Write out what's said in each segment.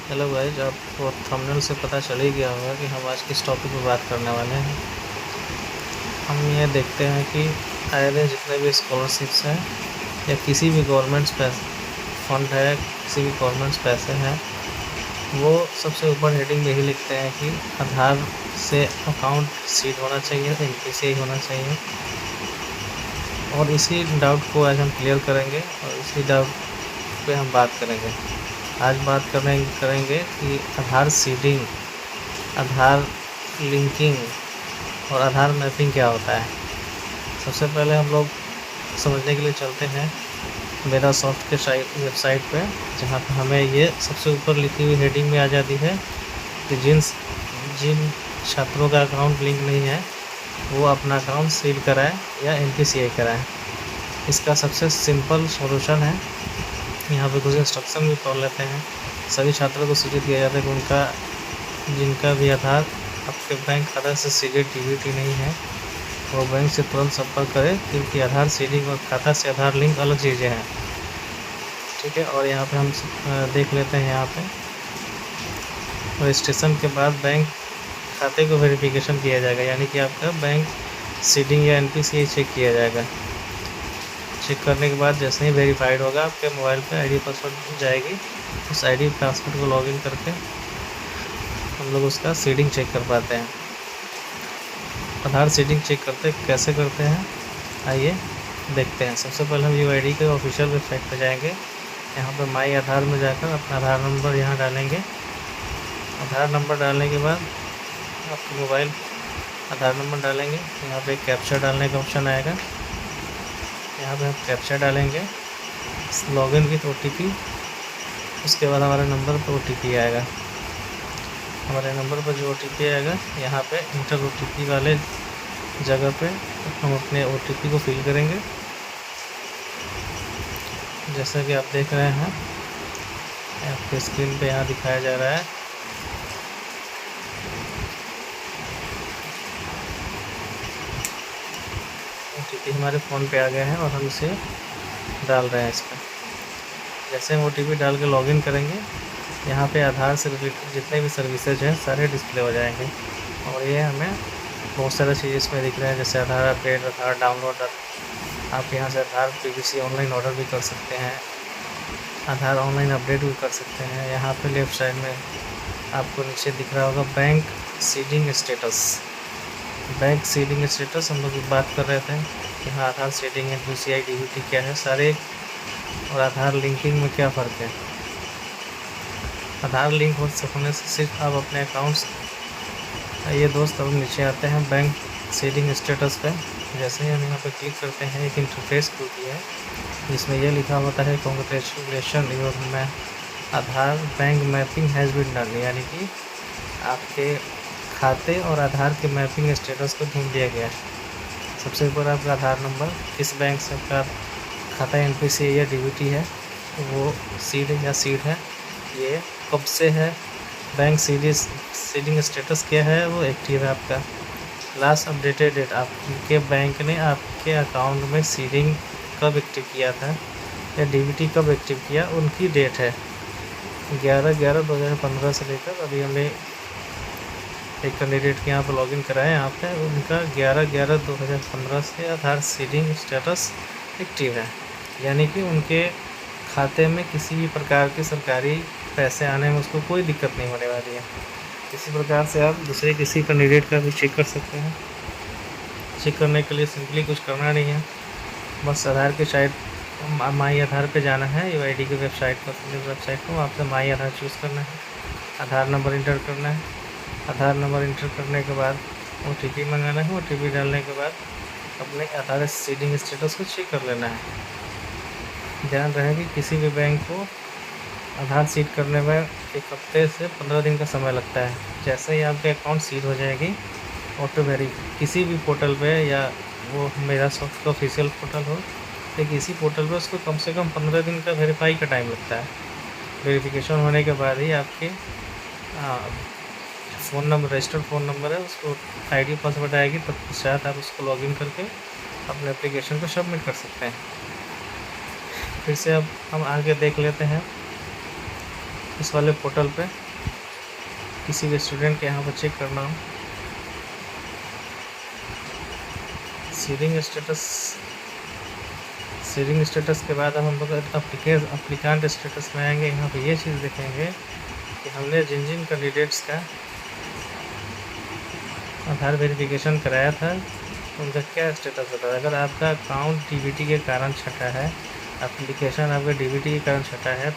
Hello guys, आपको thumbnail से पता चल ही गया होगा कि हम आज किस टॉपिक पर बात करने वाले हैं। हम ये देखते हैं कि आए दिन जितने भी स्कॉलरशिप्स हैं या किसी भी गवर्नमेंट्स पैसे फंड है, किसी भी गवर्नमेंट्स पैसे हैं, वो सबसे ऊपर हेडिंग में ही लिखते हैं कि आधार से अकाउंट सीड होना चाहिए, एनपीसीआई होना चाहिए। और इसी डाउट को आज हम क्लियर करेंगे और इसी डाउट पे हम बात करेंगे। आज बात करेंगे कि आधार सीडिंग, आधार लिंकिंग और आधार मैपिंग क्या होता है। सबसे पहले हम लोग समझने के लिए चलते हैं मेरा सॉफ्ट के वेबसाइट पे, जहाँ पर हमें ये सबसे ऊपर लिखी हुई हेडिंग में आ जाती है कि जिन छात्रों का अकाउंट लिंक नहीं है वो अपना अकाउंट सीड कराएं या एनपीसीआई कराएं। इसका सबसे सिंपल सॉल्यूशन है, यहाँ पे कुछ इंस्ट्रक्शन भी पढ़ लेते हैं। सभी छात्रों को सूचित किया जाता है कि जिनका भी आधार आपके बैंक खाता से सीधे डीबीटी नहीं है वो बैंक से तुरंत संपर्क करें, क्योंकि आधार सीडिंग और खाता से आधार लिंक अलग चीज़ें हैं। ठीक है, और यहाँ पे हम देख लेते हैं। यहाँ पे रजिस्ट्रेशन के बाद बैंक खाते को वेरिफिकेशन किया जाएगा, यानी कि आपका बैंक सीडिंग या एनपीसीआई चेक किया जाएगा। चेक करने के बाद जैसे ही वेरीफाइड होगा आपके मोबाइल पे आईडी पासवर्ड जाएगी, उस आईडी पासवर्ड को लॉगिन करके हम लोग उसका सीडिंग चेक कर पाते हैं। आधार सीडिंग चेक कैसे करते हैं, आइए देखते हैं। सबसे पहले हम यूआईडी के ऑफिशियल वेबसाइट पर जाएंगे। यहाँ पर माई आधार में जाकर अपना आधार नंबर यहाँ डालेंगे। आधार नंबर डालने के बाद आपके मोबाइल आधार नंबर डालेंगे। यहाँ पे कैप्चा डालने का ऑप्शन आएगा, यहाँ पे हम कैप्चा डालेंगे, लॉगिन विथ ओटीपी। उसके बाद हमारे नंबर पर ओटीपी आएगा। हमारे नंबर पर जो ओटीपी आएगा, यहाँ पे इंटर ओटीपी वाले जगह पे हम अपने ओटीपी को फिल करेंगे। जैसा कि आप देख रहे हैं आपके स्क्रीन पे यहाँ दिखाया जा रहा है। ओटीपी हमारे फ़ोन पे आ गया है और हम इसे डाल रहे हैं इस पर। जैसे हम ओटीपी डाल के लॉगिन करेंगे, यहाँ पे आधार से रिलेटेड जितने भी सर्विसेज हैं सारे डिस्प्ले हो जाएंगे। और ये हमें बहुत सारा चीज़ इसमें दिख रहा है, जैसे आधार अपडेट, आधार डाउनलोड। आप यहाँ से आधार पीवीसी ऑनलाइन ऑर्डर भी कर सकते हैं, आधार ऑनलाइन अपडेट भी कर सकते हैं। यहाँ पे लेफ़्ट साइड में आपको नीचे दिख रहा होगा bank seeding status. Bank seeding status हम लोग बात कर रहे थे कि हाँ, आधार सीडिंग, एनपीसीआई, डीबीटी क्या है सारे, और आधार लिंकिंग में क्या फ़र्क है। आधार लिंक होने से सिर्फ आप अपने अकाउंट्स, ये दोस्त अब नीचे आते हैं बैंक सीडिंग स्टेटस पे। जैसे ही हम यहाँ पे क्लिक करते हैं, एक इंटरफेस खुलती है जिसमें यह लिखा होता है congratulation your Aadhaar bank mapping has been done, यानी कि आपके खाते और आधार के मैपिंग स्टेटस को ढूंढ लिया गया है। सबसे ऊपर आपका आधार नंबर, किस बैंक से आपका खाता एनपीसीआई या डीबीटी है, वो सीड या सीड है, ये कब से है, बैंक सीडिंग स्टेटस क्या है, वो एक्टिव है आपका। लास्ट अपडेटेड डेट, आपके बैंक ने आपके अकाउंट में सीडिंग कब एक्टिव किया था या डीबीटी कब एक्टिव किया, उनकी डेट है 11/11/2015 से लेकर अभी हमने एक कैंडिडेट के यहाँ पर लॉगिन कराया। यहाँ पे उनका 11/11/2015 से आधार सीडिंग स्टेटस एक्टिव है, यानी कि उनके खाते में किसी भी प्रकार के सरकारी पैसे आने में उसको कोई दिक्कत नहीं होने वाली है। इसी प्रकार से आप दूसरे किसी कैंडिडेट का भी चेक कर सकते हैं। चेक करने के लिए सिंपली कुछ करना नहीं है, बस आधार के साइट माई आधार पे जाना है, यूआईडी की वेबसाइट को वहाँ पे माई आधार चूज़ करना है, आधार नंबर इंटर करना है। आधार नंबर इंटर करने के बाद ओटीपी मंगाना है। ओटीपी डालने के बाद अपने आधार सीडिंग स्टेटस को चेक कर लेना है। ध्यान रहे कि किसी भी बैंक को आधार सीड करने में 1 हफ्ते से 15 दिन का समय लगता है। जैसे ही आपके अकाउंट सीड हो जाएगी, ऑटो किसी भी पोर्टल पे, या वो मेरा सॉफ्ट का ऑफिशियल पोर्टल हो या किसी पोर्टल पे, उसको कम से कम 15 दिन का वेरीफाई का टाइम लगता है। वेरिफिकेशन होने के बाद ही आपके phone number, registered phone number है, उसको आईडी पासवर्ड आएगी, तब शायद आप उसको लॉगिन करके अपने एप्लीकेशन को सबमिट कर सकते हैं। फिर से अब हम आगे देख लेते हैं इस वाले पोर्टल पे किसी भी स्टूडेंट के यहाँ पर चेक करना हो, सीडिंग स्टेटस के बाद अब हम लोग अप्लीकांट स्टेटस में आएंगे। यहाँ पे ये चीज़ देखेंगे कि हमने जिन जिन कैंडिडेट्स का आधार वेरिफिकेशन कराया था उनका क्या स्टेटस होता है। अगर आपका अकाउंट डीबीटी के कारण छटा है, एप्लीकेशन आपका डीबीटी के कारण छटा है,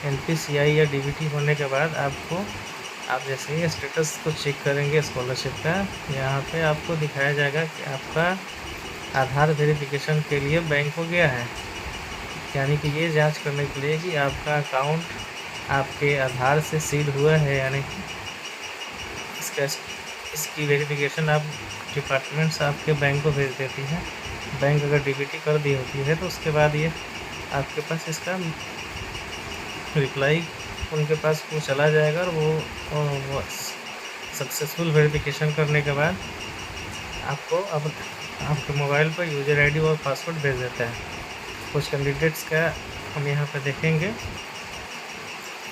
एनपीसीआई या डीबीटी होने के बाद आप जैसे ही स्टेटस को चेक करेंगे स्कॉलरशिप का, यहाँ पे आपको दिखाया जाएगा कि आपका आधार वेरिफिकेशन के लिए बैंक को गया है। यानी कि ये जांच करने के लिए कि आपका अकाउंट आपके आधार से सीड हुआ है या नहीं। इसकी वेरिफिकेशन आप डिपार्टमेंट से आपके बैंक को भेज देती है। बैंक अगर डीबीटी कर दी होती है तो उसके बाद ये आपके पास इसका रिप्लाई उनके पास वो चला जाएगा और वो सक्सेसफुल वेरिफिकेशन करने के बाद आपको अब आपके मोबाइल पर यूज़र आईडी और पासवर्ड भेज देता है। कुछ कैंडिडेट्स का हम यहाँ पे देखेंगे,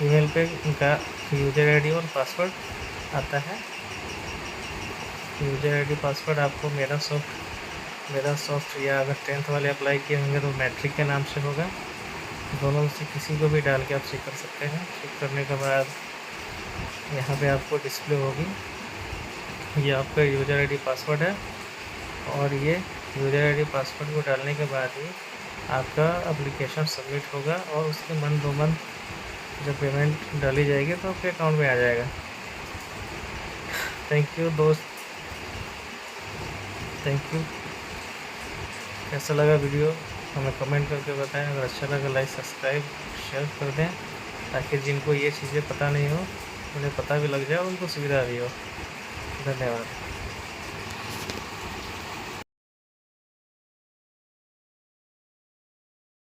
ईमेल पे उनका यूज़र आईडी और पासवर्ड आता है। यूज़र आईडी पासवर्ड आपको मेरा सॉफ्ट या अगर 10th वाले अप्लाई किए होंगे तो मैट्रिक के नाम से होगा। दोनों में से किसी को भी डाल के आप चेक कर सकते हैं। चेक करने के बाद यहाँ पे आपको डिस्प्ले होगी, ये आपका यूज़र आईडी पासवर्ड है और ये यूज़र आईडी पासवर्ड को डालने के बाद ही आपका एप्लीकेशन सबमिट होगा और उसके मंथ 2 मंथ जब पेमेंट डाली जाएगी तो आपके अकाउंट में आ जाएगा। थैंक यू दोस्त, थैंक यू। कैसा लगा वीडियो हमें कमेंट करके बताएं। अगर अच्छा लगा लाइक सब्सक्राइब शेयर कर दें ताकि जिनको ये चीज़ें पता नहीं हो उन्हें पता भी लग जाए और उनको सुविधा भी हो। धन्यवाद।